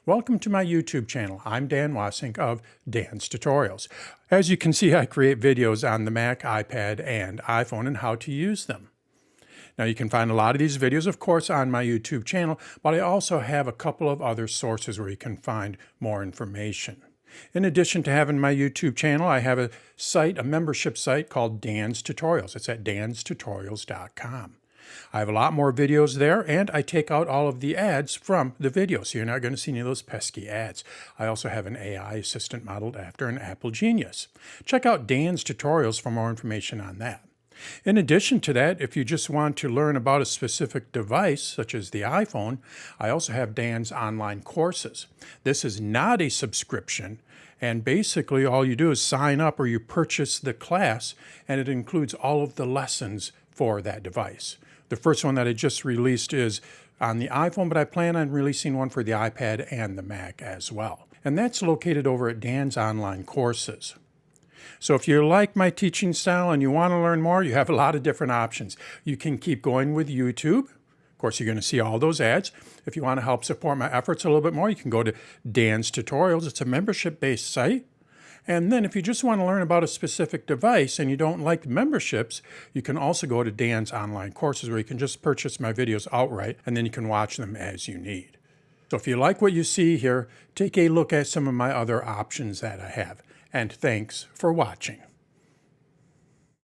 Welcome to my YouTube channel. I'm Dan Wassink of Dan's Tutorials. As you can see, I create videos on the Mac, iPad, and iPhone and how to use them. Now you can find a lot of these videos, of course, on my YouTube channel, but I also have a couple of other sources where you can find more information. In addition to having my YouTube channel, I have a site, a membership site called Dan's Tutorials. It's at danstutorials.com. I have a lot more videos there, and I take out all of the ads from the videos, so you're not going to see any of those pesky ads. I also have an AI assistant modeled after an Apple Genius. Check out Dan's Tutorials for more information on that. In addition to that, if you just want to learn about a specific device, such as the iPhone, I also have Dan's online courses. This is not a subscription, and basically all you do is sign up or you purchase the class, and it includes all of the lessons for that device. The first one that I just released is on the iPhone, but I plan on releasing one for the iPad and the Mac as well. And that's located over at Dan's Online Courses. So if you like my teaching style and you want to learn more, you have a lot of different options. You can keep going with YouTube. Of course, you're going to see all those ads. If you want to help support my efforts a little bit more, you can go to Dan's Tutorials. It's a membership-based site. And then if you just want to learn about a specific device and you don't like memberships, you can also go to Dan's Online Courses where you can just purchase my videos outright and then you can watch them as you need. So if you like what you see here, take a look at some of my other options that I have. And thanks for watching.